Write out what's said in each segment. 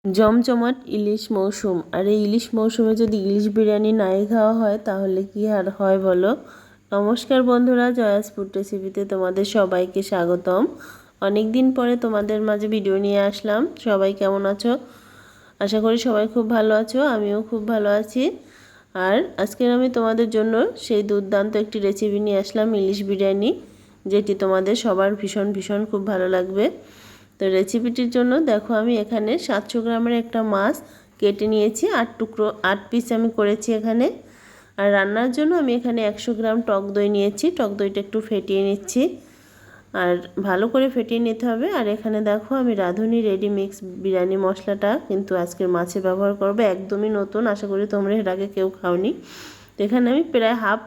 জমজমাট ইলিশ মৌসুম। আর এই ইলিশ মৌসুমে যদি ইলিশ বিরিয়ানি নাই খাওয়া হয় তাহলে কি আর হয় বলো। নমস্কার বন্ধুরা, জয়াস ফুড রেসিপিতে তোমাদের সবাইকে স্বাগতম। অনেক দিন পরে তোমাদের মাঝে ভিডিও নিয়ে আসলাম। সবাই কেমন আছো? আশা করি সবাই খুব ভালো আছো, আমিও খুব ভালো আছি। আর আজকের আমি তোমাদের জন্য সেই দুর্দান্ত একটি রেসিপি নিয়ে আসলাম, ইলিশ বিরিয়ানি, যেটি তোমাদের সবার ভীষণ ভীষণ খুব ভালো লাগবে। তো রেসিপিটির জন্য দেখো, আমি এখানে 700 গ্রামের একটা মাছ কেটে নিয়েছি, 8 পিস আমি করেছি এখানে। আর রান্নার জন্য আমি এখানে 100 গ্রাম টক দই নিয়েছি। টক দইটা একটু ফেটিয়ে নিচ্ছি, আর ভালো করে ফেটিয়ে নিতে হবে। আর এখানে দেখো, আমি রাঁধুনি রেডি মিক্স বিরিয়ানি মশলাটা কিন্তু আজকের মাছে ব্যবহার করবো, একদমই নতুন, আশা করি তোমরা এর আগে কেউ খাওনি। তো এখানে আমি প্রায় হাফ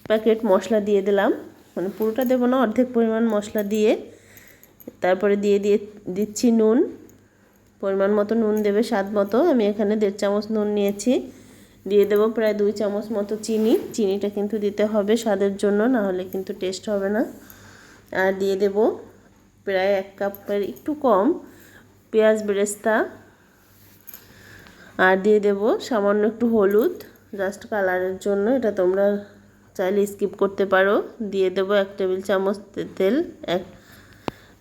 প্যাকেট মশলা দিয়ে দিলাম, মানে পুরোটা দেবো না, অর্ধেক পরিমাণ মশলা দিয়ে তারপরে দিচ্ছি নুন। পরিমাণ মতো নুন দেবে, স্বাদ মতো। আমি এখানে 1.5 চামচ নুন নিয়েছি। দিয়ে দেবো প্রায় 2 চামচ মতো চিনি। চিনিটা কিন্তু দিতে হবে স্বাদের জন্য, না হলে কিন্তু টেস্ট হবে না। আর দিয়ে দেব প্রায় 1 কাপের একটু কম পেঁয়াজ বেরেস্তা। আর দিয়ে দেব সামান্য একটু হলুদ, জাস্ট কালারের জন্য, এটা তোমরা চাইলে স্কিপ করতে পারো। দিয়ে দেব 1 টেবিল চামচ তেল।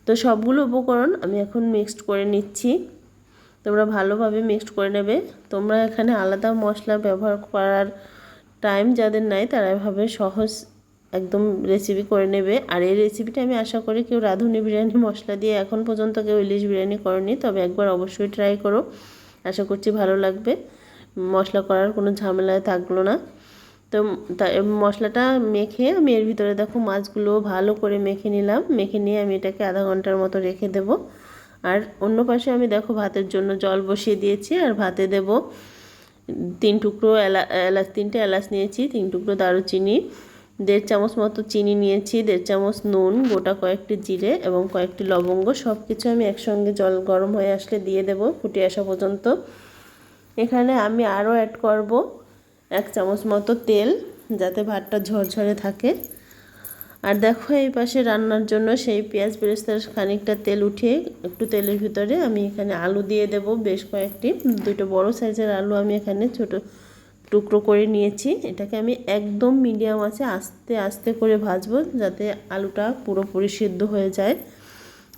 তো সবগুলো উপকরণ আমি এখন মিক্সড করে নিচ্ছি। তোমরা ভালোভাবে মিক্সড করে নেবে। তোমরা এখানে আলাদা মশলা ব্যবহার করার টাইম যাদের নাই, তারা এভাবে সহজ একদম রেসিপি করে নেবে। আর এই রেসিপিটা আমি আশা করি কেউ রাঁধুনি বিরিয়ানি মশলা দিয়ে এখন পর্যন্ত কেউ ইলিশ বিরিয়ানি করেনি, তবে একবার অবশ্যই ট্রাই করো। আশা করছি ভালো লাগবে। মশলা করার কোনো ঝামেলায় থাকলো না। তো মশলাটা মেখে আমি এর ভিতরে দেখো মাছগুলো ভালো করে মেখে নিলাম। মেখে নিয়ে আমি এটাকে আধা ঘন্টার মতো রেখে দেব। আর অন্য পাশে আমি দেখো ভাতের জন্য জল বসিয়ে দিয়েছি। আর ভাতে দেব 3 টুকরো তিনটে এলাচ নিয়েছি, 3 টুকরো দারুচিনি, 1.5 চামচ মতো চিনি নিয়েছি, 1.5 চামচ নুন, গোটা কয়েকটি জিরে এবং কয়েকটি লবঙ্গ। সব কিছু আমি একসঙ্গে জল গরম হয়ে আসলে দিয়ে দেব, ফুটে আসা পর্যন্ত। এখানে আমি আরও অ্যাড করব 1 চামচ মতো তেল, যাতে ভাতটা ঝরঝরে থাকে। আর দেখো, এই পাশে রান্নার জন্য সেই পেঁয়াজ বেরেস্তার খানিকটা তেল উঠিয়ে একটু তেলের ভিতরে আমি এখানে আলু দিয়ে দেব, বেশ কয়েকটি। 2টো বড় সাইজের আলু আমি এখানে ছোট টুকরো করে নিয়েছি। এটাকে আমি একদম মিডিয়াম আঁচে আস্তে আস্তে করে ভাজবো, যাতে আলুটা পুরোপুরি সিদ্ধ হয়ে যায়,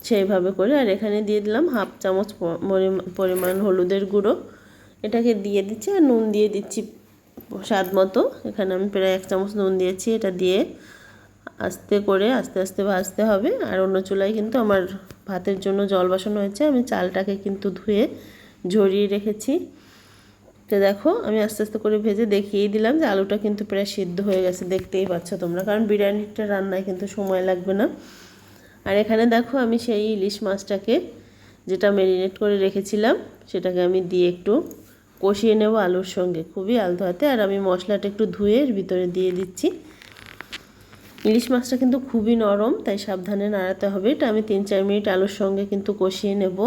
সেইভাবে করে। আর এখানে দিয়ে দিলাম 1/2 চামচ পরিমাণ হলুদের গুঁড়ো। এটাকে দিয়ে দিচ্ছি, আর নুন দিয়ে দিচ্ছি স্বাদ মতো। এখানে আমি প্রায় 1 চামচ নুন দিয়েছি। এটা দিয়ে আস্তে করে আস্তে আস্তে ভাজতে হবে। আর অন্য চুলায় কিন্তু আমার ভাতের জন্য জল বসানো হয়েছে, আমি চালটাকে কিন্তু ধুয়ে ঝরিয়ে রেখেছি। তো দেখো, আমি আস্তে আস্তে করে ভেজে দেখিয়ে দিলাম যে আলুটা কিন্তু প্রায় সিদ্ধ হয়ে গেছে, দেখতেই পাচ্ছ তোমরা, কারণ বিরিয়ানিটা রান্নায় কিন্তু সময় লাগবে না। আর এখানে দেখো, আমি সেই ইলিশ মাছটাকে যেটা ম্যারিনেট করে রেখেছিলাম সেটাকে আমি দিয়ে একটু কষিয়ে নেব আলুর সঙ্গে, খুবই আলতো হাতে। আর আমি মশলাটা একটু ধুয়ে এর ভিতরে দিয়ে দিচ্ছি। ইলিশ মাছটা কিন্তু খুবই নরম, তাই সাবধানে নাড়াতে হবে। এটা আমি 3-4 মিনিট আলুর সঙ্গে কিন্তু কষিয়ে নেব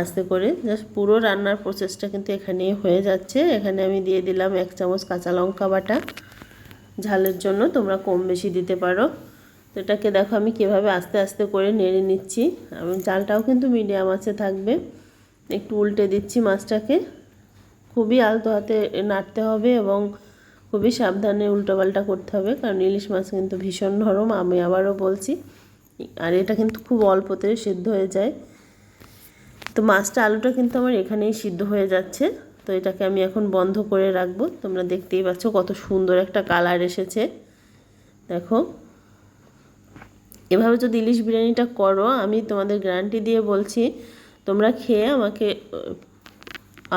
আস্তে করে। জাস্ট পুরো রান্নার প্রসেসটা কিন্তু এখানেই হয়ে যাচ্ছে। এখানে আমি দিয়ে দিলাম 1 চামচ কাঁচা লঙ্কা বাটা, ঝালের জন্য তোমরা কম বেশি দিতে পারো। তো এটাকে দেখো আমি কীভাবে আস্তে আস্তে করে নেড়ে নিচ্ছি। এবং জালটাও কিন্তু মিডিয়াম আঁচে থাকবে। একটু উল্টে দিচ্ছি মাছটাকে, খুবই আলতো হাতে নাড়তে হবে এবং খুবই সাবধানে উল্টোপাল্টা করতে হবে, কারণ ইলিশ মাছ কিন্তু ভীষণ নরম, আমি আবারও বলছি। আর এটা কিন্তু খুব অল্পতে সিদ্ধ হয়ে যায়। তো মাছটা আলুটা কিন্তু আমার এখানেই সিদ্ধ হয়ে যাচ্ছে। তো এটাকে আমি এখন বন্ধ করে রাখবো। তোমরা দেখতেই পাচ্ছ কত সুন্দর একটা কালার এসেছে। দেখো, এভাবে যদি ইলিশ বিরিয়ানিটা করো, আমি তোমাদের গ্যারান্টি দিয়ে বলছি, তোমরা খেয়ে আমাকে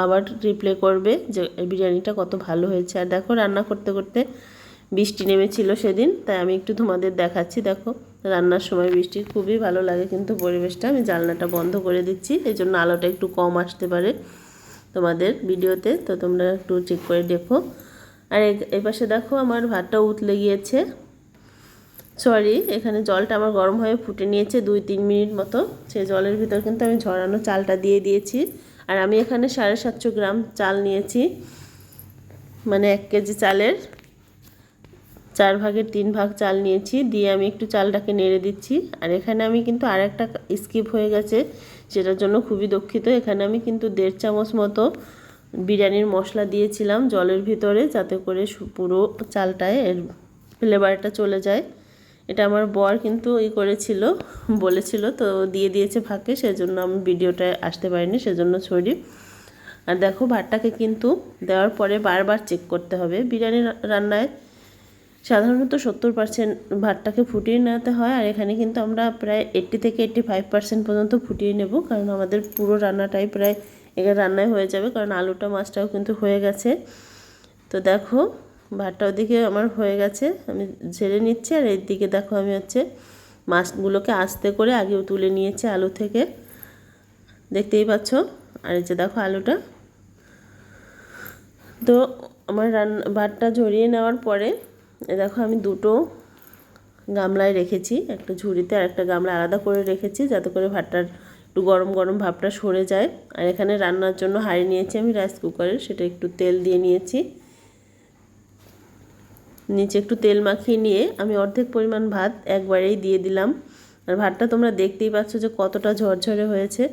আবার রিপ্লে করবে যে বিরিয়ানিটা কত ভালো হয়েছে। আর দেখো, রান্না করতে করতে বৃষ্টি নেমেছিল সেদিন, তাই আমি একটু তোমাদের দেখাচ্ছি। দেখো, রান্নার সময় বৃষ্টি খুবই ভালো লাগে কিন্তু পরিবেশটা। আমি জানলাটা বন্ধ করে দিচ্ছি, এই জন্য আলোটা একটু কম আসতে পারে তোমাদের ভিডিওতে, তো তোমরা একটু চেক করে দেখো। আর এই পাশে দেখো, আমার ভাতটা উতলে গিয়েছে। সরি, এখানে জলটা আমার গরম হয়ে ফুটে নিয়েছে 2-3 মিনিট মতো। সেই জলের ভিতর কিন্তু আমি ঝরানো চালটা দিয়ে দিয়েছি। আর আমি এখানে 750 গ্রাম চাল নিয়েছি, মানে 1 কেজি চালের 4 ভাগের 3 ভাগ চাল নিয়েছি। দিয়ে আমি একটু চালটাকে নেড়ে দিচ্ছি। আর এখানে আমি কিন্তু আর একটা স্কিপ হয়ে গেছে, সেটার জন্য খুবই দুঃখিত। এখানে আমি কিন্তু 1.5 চামচ মতো বিরিয়ানির মশলা দিয়েছিলাম জলের ভিতরে, যাতে করে পুরো চালটায় এর ফ্লেভারটা চলে যায়। এটা আমার বর কিন্তু করেছিল, বলেছিল, তো দিয়ে দিয়েছে ফাঁকে, সেজন্য আমি ভিডিওটায় আসতে পারিনি, সেজন্য সরি। আর দেখো ভাতটাকে কিন্তু দেওয়ার পরে বারবার চেক করতে হবে। বিরিয়ানি রান্নায় সাধারণত 70% ভাতটাকে ফুটিয়ে নিতে হয়, আর এখানে কিন্তু আমরা প্রায় 80 থেকে 85% পর্যন্ত ফুটিয়ে নেব, কারণ আমাদের পুরো রান্নাটাই প্রায় এখানে রান্নায় হয়ে যাবে, কারণ আলুটা মাছটাও কিন্তু হয়ে গেছে। তো দেখো ভাতটা ওদিকে আমার হয়ে গেছে, আমি ঝেড়ে নিচ্ছি, আর এর দিকে দেখো আমি হচ্ছে মাছগুলোকে আস্তে করে আগেও তুলে নিয়েছি আলু থেকে, দেখতেই পাচ্ছ। আর এই যে দেখো আলুটা, তো আমার ভাতটা ঝরিয়ে নেওয়ার পরে দেখো আমি দুটো গামলায় রেখেছি, একটা ঝুড়িতে আর একটা গামলা আলাদা করে রেখেছি, যাতে করে ভাতটার একটু গরম গরম ভাবটা সরে যায়। আর এখানে রান্নার জন্য হাঁড়ি নিয়েছি আমি রাইস কুকারের, সেটা একটু তেল দিয়ে নিয়েছি, নিচে একটু তেল মাখিয়ে নিয়ে আমি অর্ধেক পরিমাণ ভাত একবারেই দিয়ে দিলাম। আর ভাতটা তোমরা দেখতেই পাচ্ছ যে কতটা ঝরঝরে হয়েছে,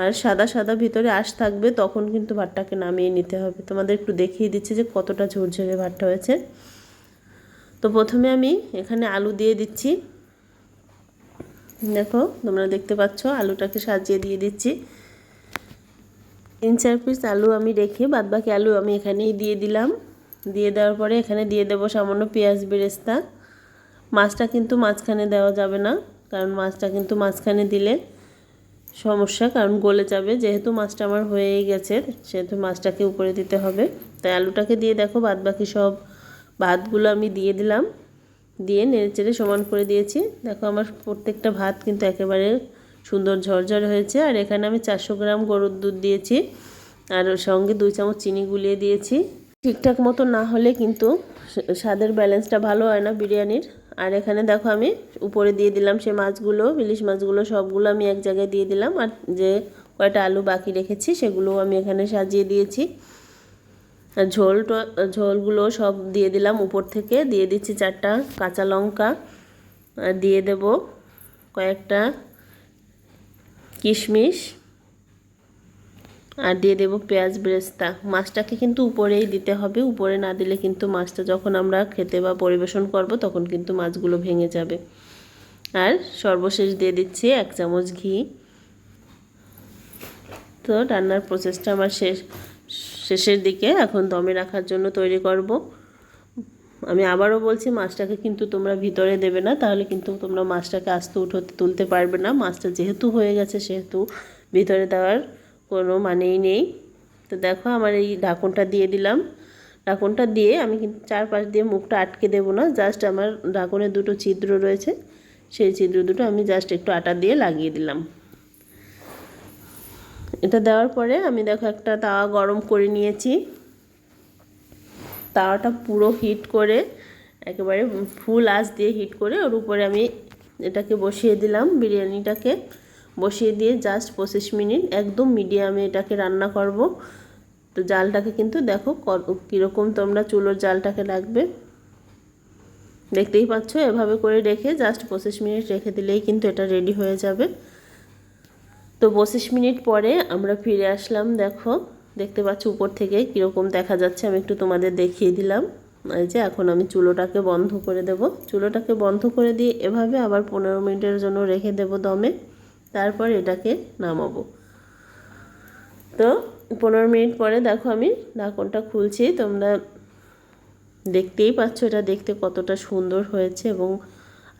আর সাদা সাদা ভিতরে আঁশ থাকবে, তখন কিন্তু ভাতটাকে নামিয়ে নিতে হবে। তোমাদের একটু দেখিয়ে দিচ্ছি যে কতটা ঝরঝরে ভাতটা হয়েছে। তো প্রথমে আমি এখানে আলু দিয়ে দিচ্ছি, দেখো তোমরা দেখতে পাচ্ছ আলুটাকে সাজিয়ে দিয়ে দিচ্ছি। 3-4 পিস আলু আমি রেখে বাদবাকি আলু আমি এখানেই দিয়ে দিলাম। দিয়ে দেওয়ার পরে এখানে দিয়ে দেবো সামান্য পেঁয়াজ বেরেস্তা। মাছটা কিন্তু মাঝখানে দেওয়া যাবে না, কারণ মাছটা কিন্তু মাঝখানে দিলে সমস্যা, কারণ গলে যাবে। যেহেতু মাছটা আমার হয়েই গেছে, সেহেতু মাছটাকে উপরে দিতে হবে। তাই আলুটাকে দিয়ে দেখো বাদবাকি সব ভাতগুলো আমি দিয়ে দিলাম, দিয়ে নেড়েচেড়ে সমান করে দিয়েছি। দেখো আমার প্রত্যেকটা ভাত কিন্তু একেবারে সুন্দর ঝরঝরে হয়েছে। আর এখানে আমি 400 গ্রাম গরুর দুধ দিয়েছি, আর ওর সঙ্গে 2 চামচ চিনি গুলিয়ে দিয়েছি। ঠিকঠাক মতো না হলে কিন্তু স্বাদের ব্যালেন্সটা ভালো হয় না বিরিয়ানির। আর এখানে দেখো আমি উপরে দিয়ে দিলাম সে মাছগুলো, ইলিশ মাছগুলো সবগুলো আমি এক জায়গায় দিয়ে দিলাম, আর যে কয়টা আলু বাকি রেখেছি সেগুলোও আমি এখানে সাজিয়ে দিয়েছি। আর ঝোলগুলো সব দিয়ে দিলাম উপর থেকে। দিয়ে দিচ্ছি 4টা কাঁচা লঙ্কা, আর দিয়ে দেব কয়েকটা কিশমিশ, আর দিয়ে দেব পেঁয়াজ বেরেস্তা। মাছটাকে কিন্তু উপরেই দিতে হবে, উপরে না দিলে কিন্তু মাছটা যখন আমরা খেতে বা পরিবেশন করব তখন কিন্তু মাছগুলো ভেঙে যাবে। আর সর্বশেষ দিয়ে দিচ্ছি 1 চামচ ঘি। তো রান্নার প্রসেসটা আমার শেষের দিকে, এখন দমে রাখার জন্য তৈরি করব। আমি আবারও বলছি মাছটাকে কিন্তু তোমরা ভিতরে দেবে না, তাহলে কিন্তু তোমরা মাছটাকে আস্তে তুলতে পারবে না। মাছটা যেহেতু হয়ে গেছে সেহেতু ভিতরে দেওয়ার কোনো মানেই নেই। তো দেখো আমার এই ঢাকনটা দিয়ে দিলাম। ঢাকনটা দিয়ে আমি কিন্তু চারপাশ দিয়ে মুখটা আটকে দেবো না, জাস্ট আমার ঢাকনের দুটো ছিদ্র রয়েছে, সেই ছিদ্র দুটো আমি জাস্ট একটু আটা দিয়ে লাগিয়ে দিলাম। এটা দেওয়ার পরে আমি দেখো একটা তাওয়া গরম করে নিয়েছি। তাওয়াটা পুরো হিট করে, একেবারে ফুল আঁচ দিয়ে হিট করে ওর উপরে আমি এটাকে বসিয়ে দিলাম। বিরিয়ানিটাকে বসিয়ে দিয়ে জাস্ট 25 মিনিট একদম মিডিয়ামে এটাকে রান্না করব। তো জালটাকে কিন্তু দেখো কীরকম তোমরা চুলোর জালটাকে রাখবে, দেখতেই পাচ্ছ। এভাবে করে রেখে জাস্ট 25 মিনিট রেখে দিলেই কিন্তু এটা রেডি হয়ে যাবে। তো 25 মিনিট পরে আমরা ফিরে আসলাম। দেখো দেখতে পাচ্ছ উপর থেকে কীরকম দেখা যাচ্ছে, আমি একটু তোমাদের দেখিয়ে দিলাম। এই যে এখন আমি চুলোটাকে বন্ধ করে দেব। চুলোটাকে বন্ধ করে দিয়ে এভাবে আবার 15 মিনিটের জন্য রেখে দেব দমে, তারপর এটাকে নামাবো। তো 15 মিনিট পরে দেখো আমি ঢাকনটা খুলছি, তোমরা দেখতেই পাচ্ছ এটা দেখতে কতটা সুন্দর হয়েছে, এবং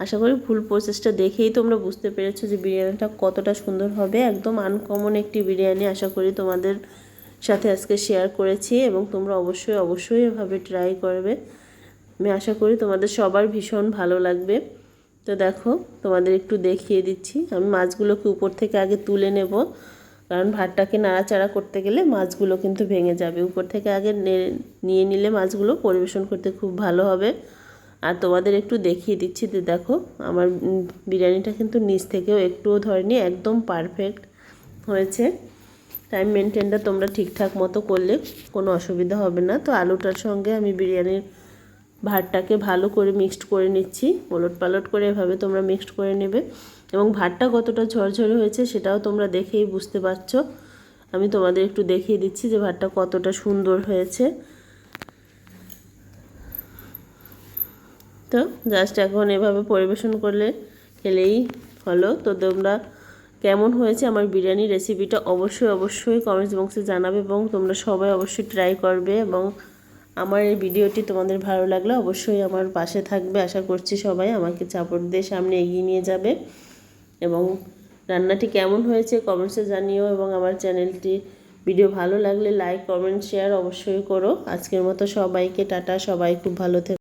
আশা করি ফুল প্রসেসটা দেখেই তোমরা বুঝতে পেরেছো যে বিরিয়ানিটা কতটা সুন্দর হবে। একদম আনকমন একটি বিরিয়ানি আশা করি তোমাদের সাথে আজকে শেয়ার করেছি, এবং তোমরা অবশ্যই এভাবে ট্রাই করবে। আমি আশা করি তোমাদের সবার ভীষণ ভালো লাগবে। তো দেখো তোমাদের একটু দেখিয়ে দিচ্ছি, আমি মাছগুলোকে উপর থেকে আগে তুলে নেব, কারণ ভাতটাকে নাড়াচাড়া করতে গেলে মাছগুলো কিন্তু ভেঙে যাবে। উপর থেকে আগে নিয়ে নিলে মাছগুলো পরিবেশন করতে খুব ভালো হবে। আর তোমাদের একটু দেখিয়ে দিচ্ছি যে দেখো আমার বিরিয়ানিটা কিন্তু নিচ থেকেও একটুও ধরেনি, একদম পারফেক্ট হয়েছে। টাইম মেনটেনটা তোমরা ঠিকঠাক মতো করলে কোনো অসুবিধা হবে না। তো আলুটার সঙ্গে আমি বিরিয়ানির ভাতটাকে ভালো করে মিক্সড করে নিচ্ছি, ওলট পালট করে এভাবে তোমরা মিক্সড করে নেবে। এবং ভাতটা কতটা ঝরঝরে হয়েছে সেটাও তোমরা দেখেই বুঝতে পারছো। আমি তোমাদের একটু দেখিয়ে দিচ্ছি যে ভাতটা কতটা সুন্দর হয়েছে। তো জাস্ট এখন এভাবে পরিবেশন করলে খেলেই হলো। তো তোমরা কেমন হয়েছে আমার বিরিয়ানি রেসিপিটা অবশ্যই কমেন্টস বক্সে জানাবে এবং তোমরা সবাই অবশ্যই ট্রাই করবে। এবং আমার এই ভিডিওটি তোমাদের ভালো লাগলে অবশ্যই আমার পাশে থাকবে। আশা করছি সবাই আমাকে সাপোর্ট দিয়ে সামনে এগিয়ে নিয়ে যাবে। এবং রান্নাটি কেমন হয়েছে কমেন্টসে জানিও। এবং আমার চ্যানেলটি ভিডিও ভালো লাগলে লাইক কমেন্ট শেয়ার অবশ্যই করো। আজকের মতো সবাইকে টাটা, সবাই খুব ভালো থেকো।